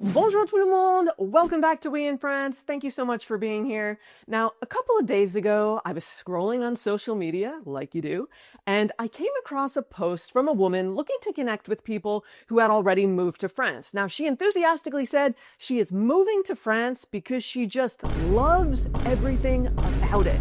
Bonjour tout le monde! Welcome back to We in France. Thank you so much for being here. Now, a couple of days ago, I was scrolling on social media, like you do, and I came across a post from a woman looking to connect with people who had already moved to France. Now, she enthusiastically said she is moving to France because she just loves everything about it.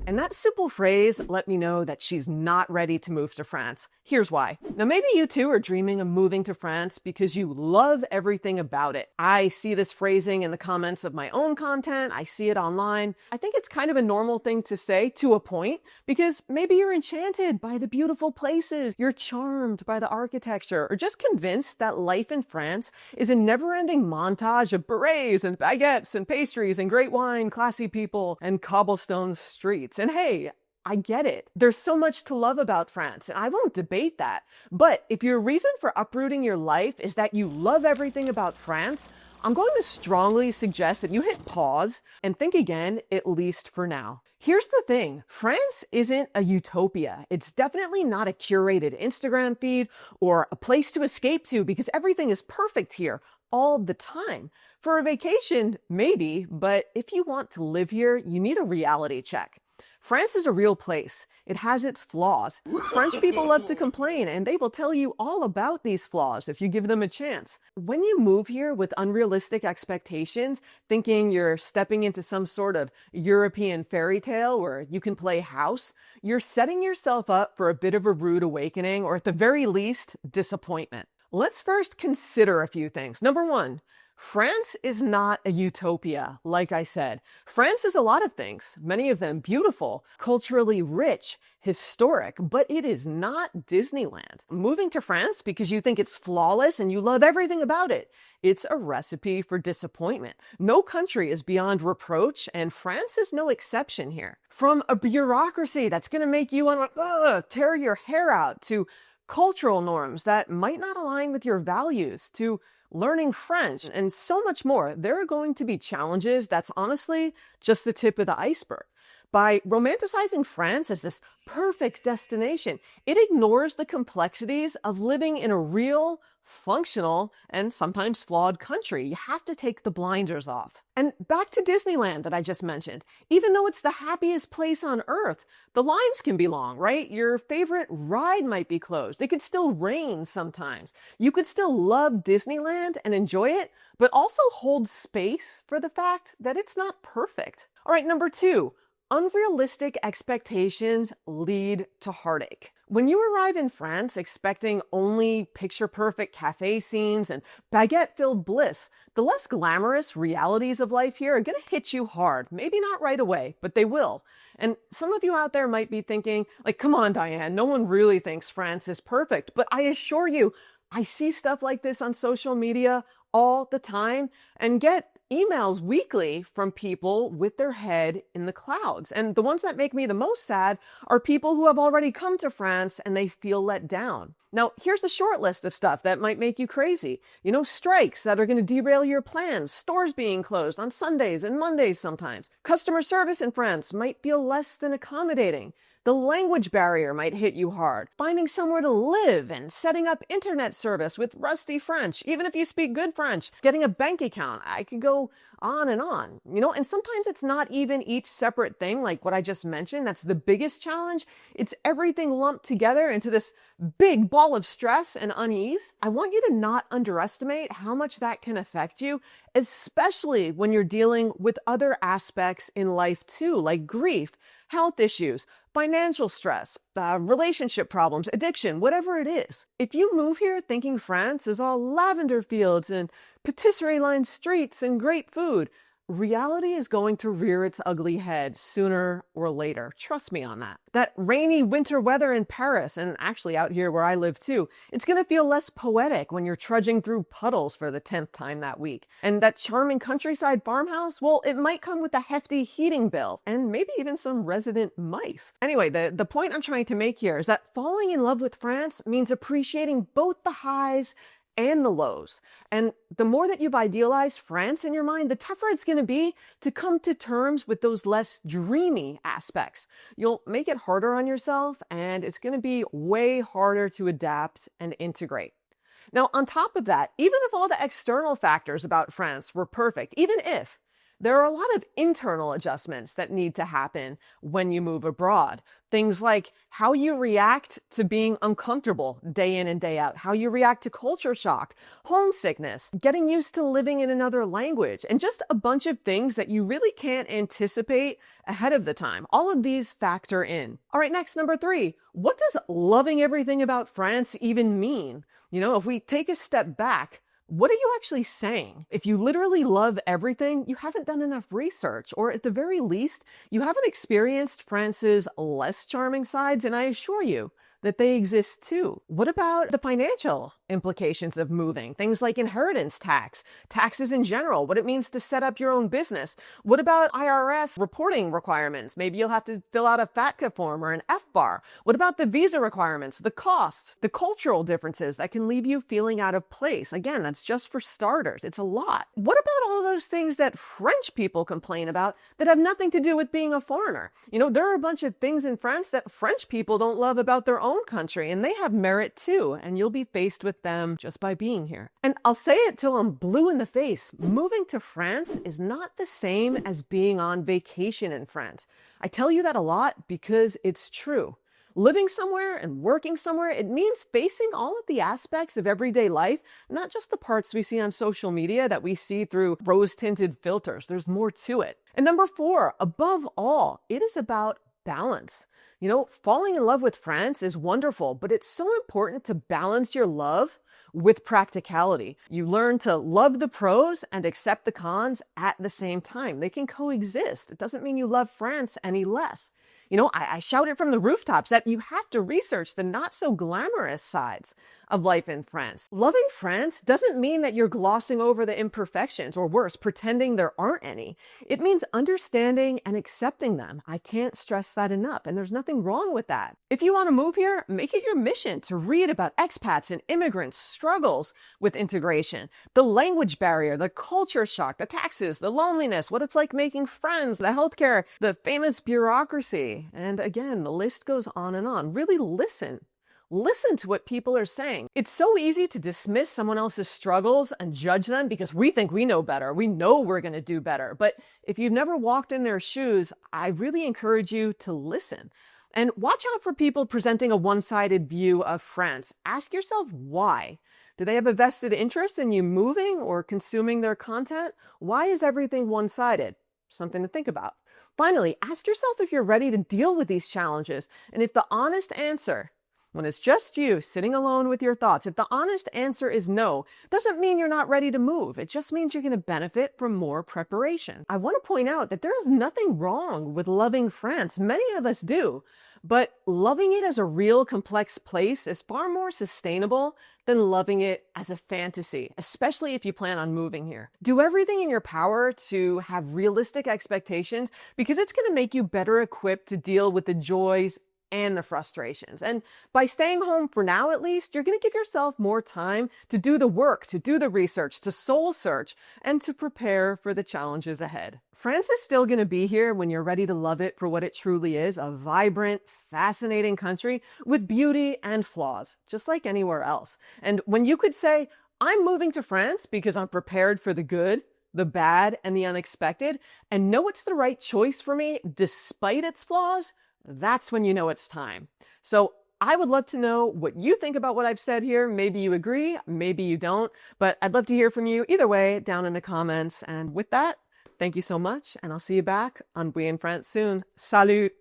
And that simple phrase let me know that she's not ready to move to France. Here's why. Now, maybe you too are dreaming of moving to France because you love everything about it. I see this phrasing in the comments of my own content. I see it online. I think it's kind of a normal thing to say to a point because maybe you're enchanted by the beautiful places, you're charmed by the architecture, or just convinced that life in France is a never-ending montage of berets and baguettes and pastries and great wine, classy people, and cobblestone streets. And hey, I get it. There's so much to love about France, and I won't debate that. But if your reason for uprooting your life is that you love everything about France, I'm going to strongly suggest that you hit pause and think again, at least for now. Here's the thing. France isn't a utopia. It's definitely not a curated Instagram feed or a place to escape to because everything is perfect here all the time. For a vacation, maybe, but if you want to live here, you need a reality check. France is a real place. It has its flaws. French people love to complain, and they will tell you all about these flaws if you give them a chance. When you move here with unrealistic expectations, thinking you're stepping into some sort of European fairy tale where you can play house, you're setting yourself up for a bit of a rude awakening, or at the very least, disappointment. Let's first consider a few things. Number one, France is not a utopia, like I said. France is a lot of things, many of them beautiful, culturally rich, historic, but it is not Disneyland. Moving to France because you think it's flawless and you love everything about it, it's a recipe for disappointment. No country is beyond reproach, and France is no exception here. From a bureaucracy that's going to make you want to tear your hair out, to cultural norms that might not align with your values, to learning French, and so much more. There are going to be challenges that's honestly just the tip of the iceberg. By romanticizing France as this perfect destination, it ignores the complexities of living in a real, functional, and sometimes flawed country. You have to take the blinders off. And back to Disneyland that I just mentioned. Even though it's the happiest place on earth, the lines can be long, right? Your favorite ride might be closed. It could still rain sometimes. You could still love Disneyland and enjoy it, but also hold space for the fact that it's not perfect. All right, number two. Unrealistic expectations lead to heartache. When you arrive in France expecting only picture-perfect cafe scenes and baguette-filled bliss, the less glamorous realities of life here are going to hit you hard. Maybe not right away, but they will. And some of you out there might be thinking, like, come on, Diane, no one really thinks France is perfect. But I assure you, I see stuff like this on social media all the time and get emails weekly from people with their head in the clouds. And the ones that make me the most sad are people who have already come to France and they feel let down. Now, here's the short list of stuff that might make you crazy. You know, strikes that are going to derail your plans, stores being closed on Sundays and Mondays sometimes. Customer service in France might feel less than accommodating. The language barrier might hit you hard. Finding somewhere to live and setting up internet service with rusty French, even if you speak good French. Getting a bank account. I could go on. And sometimes it's not even each separate thing like what I just mentioned. That's the biggest challenge. It's everything lumped together into this big ball of stress and unease. I want you to not underestimate how much that can affect you, especially when you're dealing with other aspects in life too, like grief, health issues, financial stress, relationship problems, addiction, whatever it is. If you move here thinking France is all lavender fields and patisserie-lined streets and great food, reality is going to rear its ugly head sooner or later. Trust me on that. That rainy winter weather in Paris, and actually out here where I live too, it's going to feel less poetic when you're trudging through puddles for the 10th time that week. And that charming countryside farmhouse, well, it might come with a hefty heating bill and maybe even some resident mice. Anyway, the point I'm trying to make here is that falling in love with France means appreciating both the highs and the lows. And the more that you've idealized France in your mind, the tougher it's going to be to come to terms with those less dreamy aspects. You'll make it harder on yourself, and it's going to be way harder to adapt and integrate. Now, on top of that, even if all the external factors about France were perfect, even if, there are a lot of internal adjustments that need to happen when you move abroad. Things like how you react to being uncomfortable day in and day out, how you react to culture shock, homesickness, getting used to living in another language, and just a bunch of things that you really can't anticipate ahead of the time. All of these factor in. All right, next, number 3. What does loving everything about France even mean? If we take a step back, what are you actually saying? If you literally love everything, you haven't done enough research, or at the very least, you haven't experienced France's less charming sides, and I assure you that they exist too. What about the financial implications of moving? Things like inheritance tax, taxes in general, what it means to set up your own business. What about IRS reporting requirements? Maybe you'll have to fill out a FATCA form or an FBAR. What about the visa requirements, the costs, the cultural differences that can leave you feeling out of place? Again, that's just for starters. It's a lot. What about all those things that French people complain about that have nothing to do with being a foreigner? There are a bunch of things in France that French people don't love about their own country, and they have merit too, and you'll be faced with them just by being here. And I'll say it till I'm blue in the face. Moving to France is not the same as being on vacation in France. I tell you that a lot because it's true. Living somewhere and working somewhere, it means facing all of the aspects of everyday life, not just the parts we see on social media that we see through rose-tinted filters. There's more to it. And number 4, above all, it is about balance. Falling in love with France is wonderful, but it's so important to balance your love with practicality. You learn to love the pros and accept the cons at the same time. They can coexist. It doesn't mean you love France any less. I shout it from the rooftops that you have to research the not so glamorous sides of life in France. Loving France doesn't mean that you're glossing over the imperfections, or worse, pretending there aren't any. It means understanding and accepting them. I can't stress that enough, and there's nothing wrong with that. If you want to move here, make it your mission to read about expats and immigrants' struggles with integration, the language barrier, the culture shock, the taxes, the loneliness, what it's like making friends, the healthcare, the famous bureaucracy. And again, the list goes on and on. Really listen. Listen to what people are saying. It's so easy to dismiss someone else's struggles and judge them because we think we know better. We know we're going to do better. But if you've never walked in their shoes, I really encourage you to listen. And watch out for people presenting a one-sided view of France. Ask yourself why. Do they have a vested interest in you moving or consuming their content? Why is everything one-sided? Something to think about. Finally, ask yourself if you're ready to deal with these challenges, and if the honest answer, when it's just you sitting alone with your thoughts, if the honest answer is no, doesn't mean you're not ready to move. It just means you're going to benefit from more preparation. I want to point out that there is nothing wrong with loving France. Many of us do. But loving it as a real complex place is far more sustainable than loving it as a fantasy, especially if you plan on moving here. Do everything in your power to have realistic expectations because it's going to make you better equipped to deal with the joys and the frustrations. And by staying home for now, at least, you're going to give yourself more time to do the work, to do the research, to soul search, and to prepare for the challenges ahead. France is still going to be here when you're ready to love it for what it truly is, a vibrant, fascinating country with beauty and flaws, just like anywhere else. And when you could say, I'm moving to France because I'm prepared for the good, the bad, and the unexpected, and know it's the right choice for me despite its flaws, that's when you know it's time. So I would love to know what you think about what I've said here. Maybe you agree, maybe you don't, but I'd love to hear from you either way down in the comments. And with that, thank you so much, and I'll see you back on We in France soon. Salut!